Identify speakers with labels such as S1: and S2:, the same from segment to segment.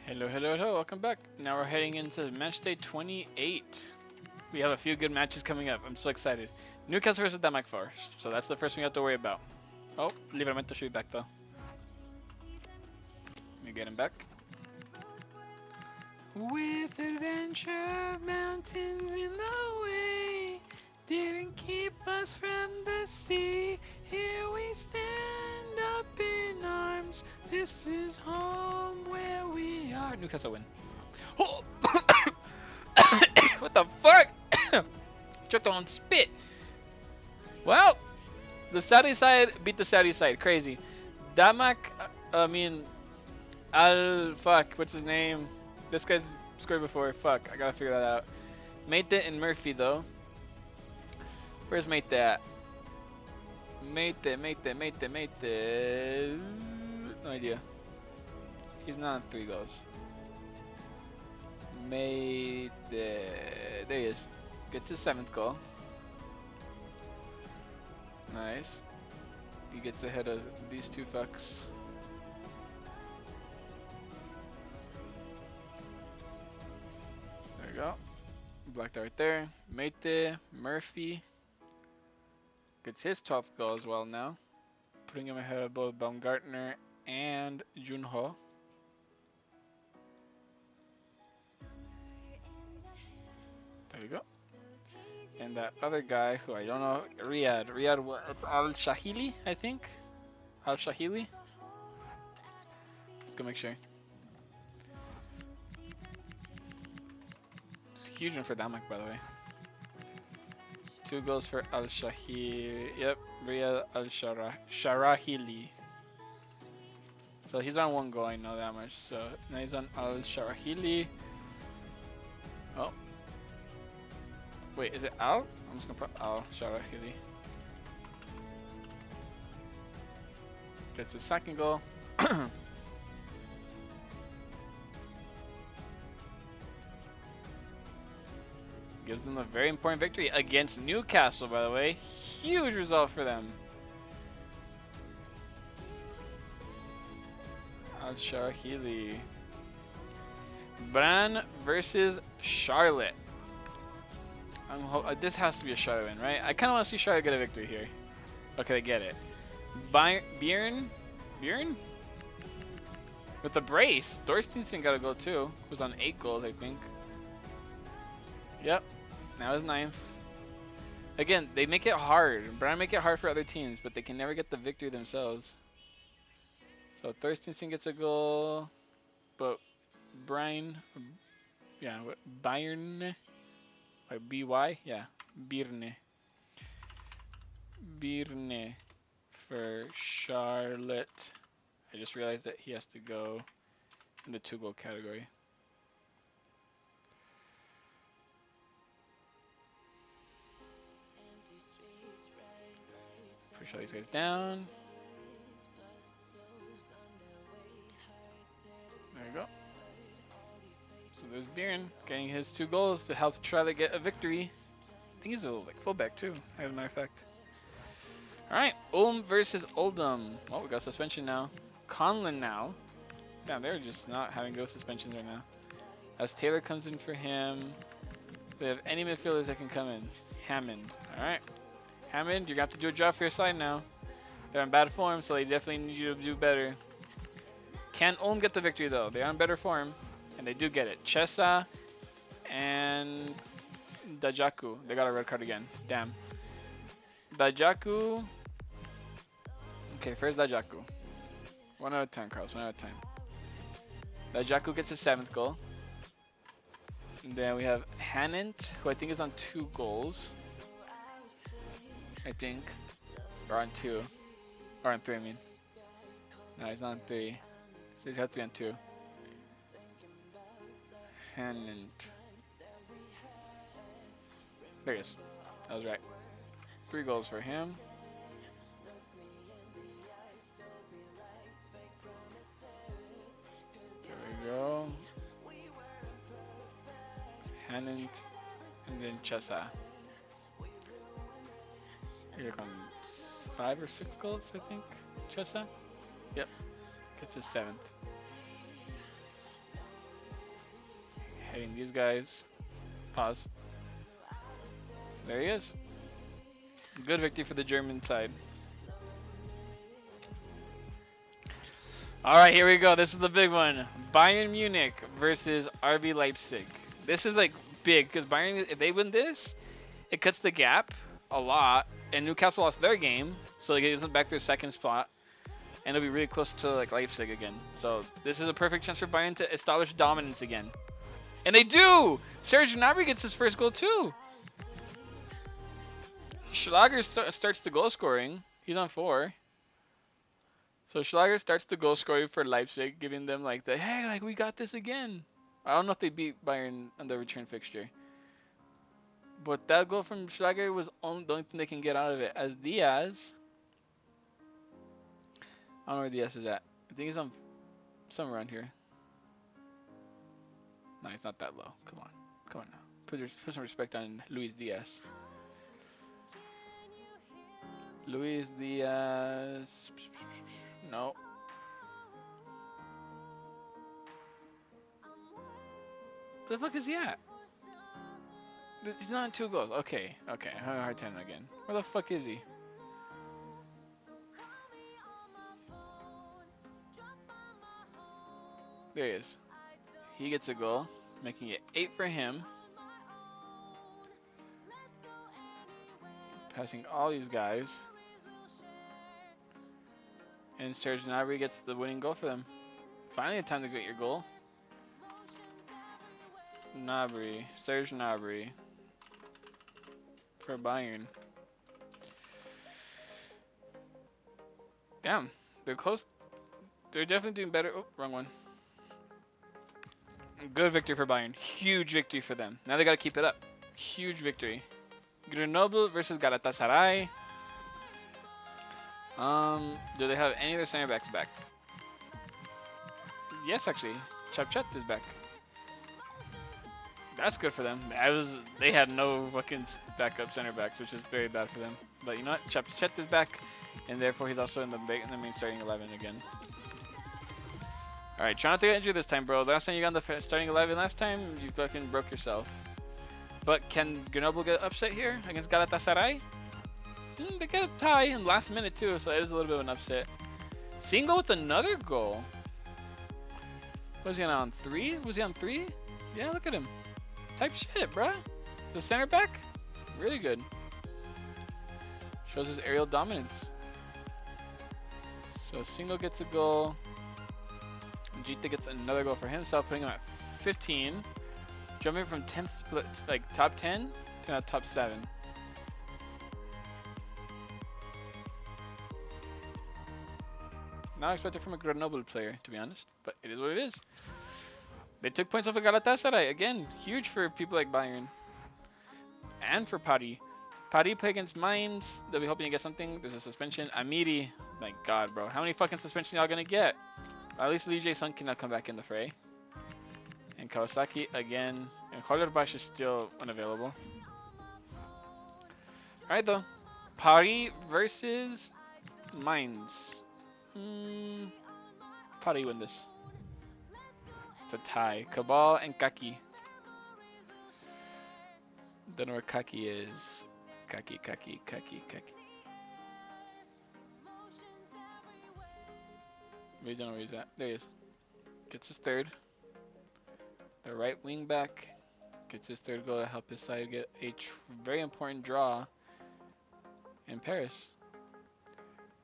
S1: Hello, hello, hello, welcome back. Now we're heading into Matchday 28. We have a few good matches coming up. I'm so excited. Newcastle versus Denmark first, so that's the first thing we have to worry about. Oh, Livramento should be back though. Let me get him back. With adventure, mountains in the way, didn't keep us from the sea. Here we stand up in arms. This is home where we are. Newcastle win. Oh! What the fuck? Choked on spit. Well, the Saudi side beat the Saudi side. Crazy. Damak, fuck, what's his name? This guy's scored before. Fuck, I gotta figure that out. Mate and Murphy though. Where's Mate at? Mate. No idea. He's not on 3 goals. Mate. There he is. Gets his 7th goal. Nice. He gets ahead of these two fucks. There we go. Blacked out right there. Mate, Murphy gets his 12th goal as well now, putting him ahead of both Baumgartner and Junho. There we go. And that other guy who I don't know, Riyadh, it's Al-Shahili, I think? Al-Shahili? Let's go make sure. It's a huge one for Damak, by the way. 2 goals for Al-Shahili. Yep, Riyadh Al-Sharahili. So he's on 1 goal, I know that much. So now he's on Al-Sharahili. Oh. Wait, is it Al? I'm just gonna put Al-Sharahili. Gets his 2nd goal. Gives them a very important victory against Newcastle, by the way. Huge result for them. Al-Sharahili. Bran versus Charlotte. This has to be a Charlotte win, right? I kind of want to see Charlotte get a victory here. Okay, they get it. Bjorn? With a brace. Dorstenson got a goal too. Who's on 8 goals, I think. Yep. Now his 9th. Again, they make it hard. Brown make it hard for other teams, but they can never get the victory themselves. So Thorstensen gets a goal, but Brian, yeah, Bayern, like B-Y, yeah, Birne for Charlotte. I just realized that he has to go in the 2 goal category. Push all these guys down. There you go. So there's Bjorn getting his 2 goals to help try to get a victory. I think he's a like fullback too, as a matter of fact. Alright, Ulm versus Oldham. Well, we got suspension now. Conlon now. Damn, they're just not having good suspensions right now. As Taylor comes in for him. They have any midfielders that can come in. Hammond. Alright. Hammond, you're going to have to do a job for your side now. They're in bad form, so they definitely need you to do better. Can Ulm get the victory though? They're on better form. And they do get it. Chesa and Dajaku. They got a red card again. Damn. Dajaku. Okay, first Dajaku. 1 out of 10, Carlos. 1 out of 10. Dajaku gets his 7th goal. And then we have Hanant, who I think is on 2 goals. I think. Or on 2. Or on 3, I mean. No, he's not on 3. So he's got to be on 2. Hanant. There he is. I was right. 3 goals for him. There we go. Hanant. And then Chesa. Here comes 5 or 6 goals, I think. Chesa? Yep. Gets his 7th. getting these guys. Pause. So there he is. Good victory for the German side. Alright, here we go. This is the big one. Bayern Munich versus RB Leipzig. This is like big because Bayern, if they win this, it cuts the gap a lot. And Newcastle lost their game, so it gives them back their second spot. And it'll be really close to like Leipzig again. So this is a perfect chance for Bayern to establish dominance again. And they do! Serge Gnabry gets his first goal too. Schlager starts the goal scoring. He's on 4. So Schlager starts the goal scoring for Leipzig, giving them like the, hey, like we got this again. I don't know if they beat Bayern on the return fixture. But that goal from Schlager was the only thing they can get out of it. As Diaz, I don't know where Diaz is at. I think he's on somewhere around here. No, he's not that low. Come on. Come on now. Put some respect on Luis Diaz. Luis Diaz. No. Where the fuck is he at? He's not in 2 goals. Okay. Okay. I have a hard time again. Where the fuck is he? There he is. He gets a goal, making it 8 for him. Passing all these guys. And Serge Gnabry gets the winning goal for them. Finally a time to get your goal. Gnabry. Serge Gnabry. For Bayern. Damn. They're close. They're definitely doing better. Oh, wrong one. Good victory for Bayern. Huge victory for them. Now they got to keep it up. Huge victory. Grenoble versus Galatasaray. Do they have any of their center backs back? Yes, actually. Chapchat is back. That's good for them. They had no fucking backup center backs, which is very bad for them. But you know what? Chapchat is back, and therefore he's also in the main starting 11 again. Alright, try not to get injured this time, bro. Last time you got in the starting 11 last time, you fucking broke yourself. But can Grenoble get upset here against Galatasaray? They get a tie in the last minute too, so it is a little bit of an upset. Single with another goal. Was he on 3? Was he on 3? Yeah, look at him. Type shit, bruh. The center back? Really good. Shows his aerial dominance. So Single gets a goal. Jita gets another goal for himself, putting him at 15. Jumping from 10th split, like top 10 to now top 7. Not expected from a Grenoble player, to be honest, but it is what it is. They took points off of Galatasaray. Again, huge for people like Bayern. And for Paris. Paris play against Mainz. They'll be hoping to get something. There's a suspension. Amiri. My god, bro. How many fucking suspensions y'all gonna get? At least Lee Jae-sung cannot come back in the fray. And Kawasaki again. And Hollerbash is still unavailable. Alright though. Paris versus Mainz. Paris win this. It's a tie. Cabal and Kaki. Don't know where Kaki is. Kaki. We don't know where he's at. There he is. Gets his third. The right wing back gets his third goal to help his side get a very important draw in Paris.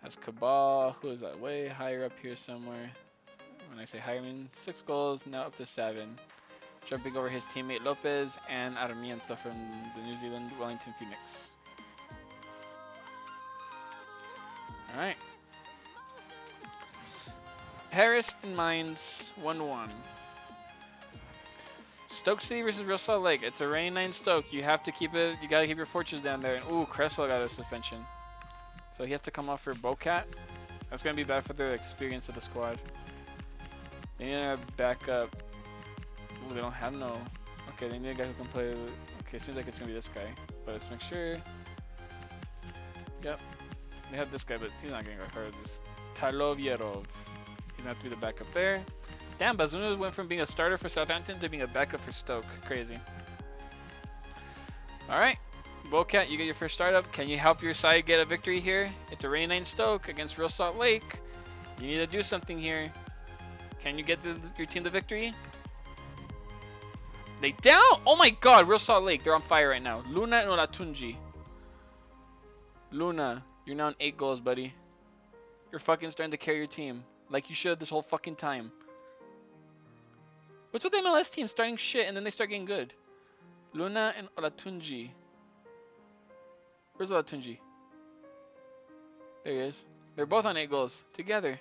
S1: Has Cabal, who is that way higher up here somewhere. When I say higher, I mean 6 goals, now up to 7. Jumping over his teammate Lopez and Armiento from the New Zealand Wellington Phoenix. Alright. Paris and Mainz 1-1. Stoke City versus Real Salt Lake. It's a rainy night in Stoke. You have to keep it. You gotta keep your fortunes down there. And ooh, Cresswell got a suspension, so he has to come off for Bocat. That's gonna be bad for the experience of the squad. They need a backup. Ooh, they don't have no. Okay, they need a guy who can play. Okay, seems like it's gonna be this guy. But let's make sure. Yep, they have this guy, but he's not getting hurt. This Talovierov. He's gonna have to be the backup there. Damn, Bazunu went from being a starter for Southampton to being a backup for Stoke. Crazy. Alright. Bowcat, you get your first startup. Can you help your side get a victory here? It's a rainy night in Stoke against Real Salt Lake. You need to do something here. Can you get your team the victory? They down! Oh my god, Real Salt Lake. They're on fire right now. Luna and Olatunji. Luna, you're now in 8 goals, buddy. You're fucking starting to carry your team. Like you should this whole fucking time. What's with the MLS team starting shit and then they start getting good? Luna and Olatunji. Where's Olatunji? There he is. They're both on 8 goals. Together.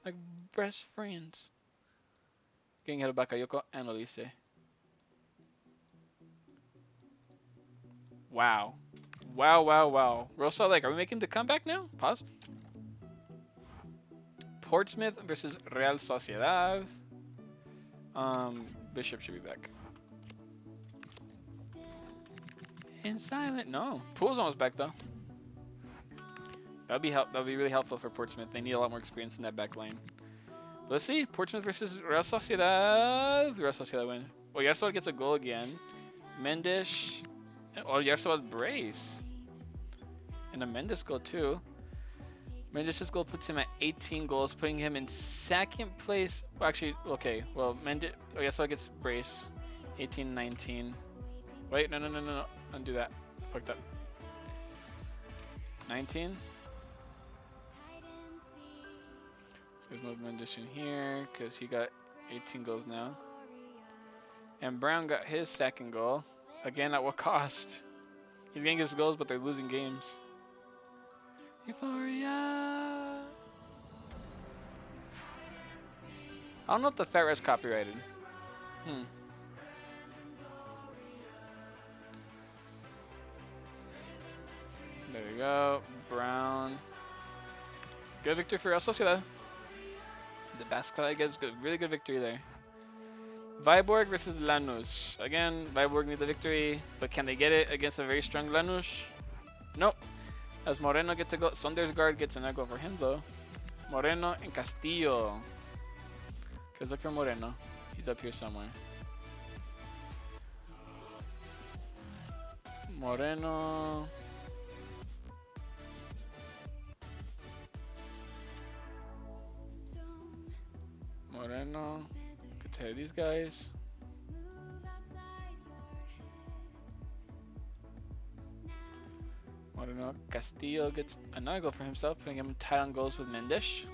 S1: Like best friends. Getting ahead of Bakayoko and Olise. Wow. Wow, wow, wow. Real Salt Lake, are we making the comeback now? Pause. Portsmouth versus Real Sociedad. Bishop should be back. In silent, no. Pool's almost back though. That'll be really helpful for Portsmouth. They need a lot more experience in that back line. Let's see. Portsmouth versus Real Sociedad. Real Sociedad win. Oh, Yarsawad gets a goal again. Mendes. Oh, Yarsawad brace. And a Mendes goal too. Mendes' goal puts him at 18 goals, putting him in second place. Well, actually, okay. Well, Mendes. Oh, Yarsawad gets brace. 18-19. Wait, no. Undo that. Fucked up. 19. So there's no Mendes in here because he got 18 goals now. And Brown got his second goal. Again, at what cost? He's getting his goals, but they're losing games. Euphoria. I don't know if the Fat Red's copyrighted. There we go. Brown. Good victory for Real Sociedad. The Basque gets good, really good victory there. Viborg versus Lanús. Again, Viborg need the victory, but can they get it against a very strong Lanús? Nope. As Moreno gets a goal. Sondersgaard gets an goal for him though. Moreno and Castillo. Cause look for Moreno. He's up here somewhere. Moreno. Moreno. Good to have these guys. Moreno. Castillo gets another goal for himself, putting him tied on goals with Mendes.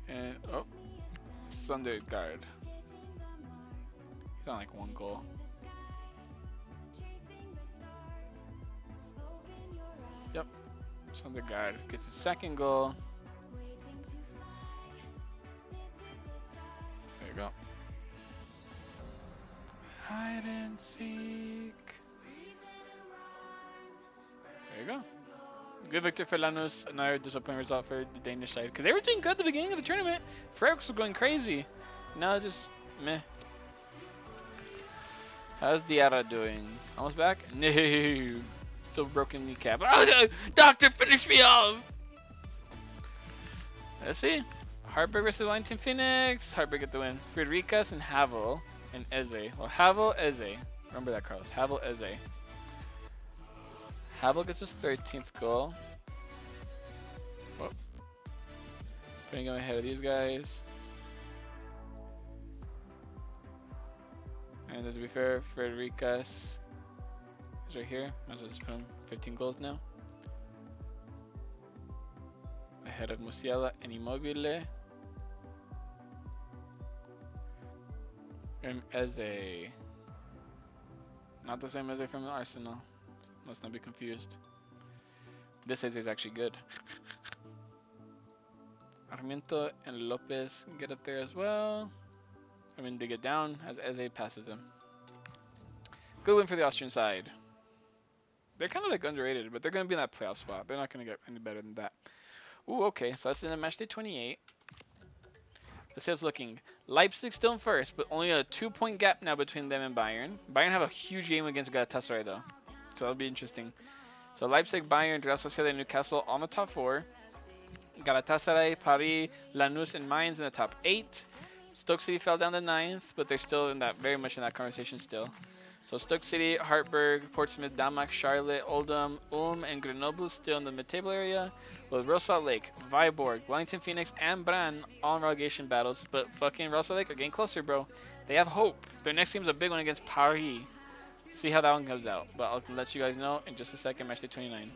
S1: And oh, Sondergaard. He's on like 1 goal. Yep. Sondergaard gets his second goal. There you go. Hide and seek. There you go. Good victory for Lanús. Another disappointing result for the Danish side. Because they were doing good at the beginning of the tournament. Frederiks was going crazy. Now just meh. How's Diarra doing? Almost back? No. Still broken kneecap. Oh, doctor, finish me off! Let's see. Hartberg versus Wellington Phoenix. Hartberg get the win. Frederikas and Havel and Eze. Well, Havel, Eze. Remember that, Carlos. Havel, Eze. Havel gets his 13th goal. Whoa. Putting him ahead of these guys. And to be fair, Frederikas is right here. Might as well just put him 15 goals now. Ahead of Musiala and Immobile. And Eze. Not the same Eze from the Arsenal. Must not be confused. This Eze is actually good. Armiento and Lopez get up there as well. I mean, they get down as Eze passes him. Good win for the Austrian side. They're kind of like underrated, but they're going to be in that playoff spot. They're not going to get any better than that. Ooh, okay. So that's in the Matchday 28. Let's see how it's looking. Leipzig still in first, but only a 2-point gap now between them and Bayern. Bayern have a huge game against Galatasaray, though. So that'll be interesting. So Leipzig, Bayern, Real Sociedad, and Newcastle on the top 4. Galatasaray, Paris, Lanús, and Mainz in the top 8. Stoke City fell down to 9th, but they're still in that very much in that conversation still. So Stoke City, Hartberg, Portsmouth, Damac, Charlotte, Oldham, Ulm, and Grenoble still in the mid-table area, with Real Salt Lake, Viborg, Wellington Phoenix, and Brann all in relegation battles. But fucking Real Salt Lake are getting closer, bro. They have hope. Their next game's a big one against Paris. See how that one comes out. But I'll let you guys know in just a second. Matchday 29.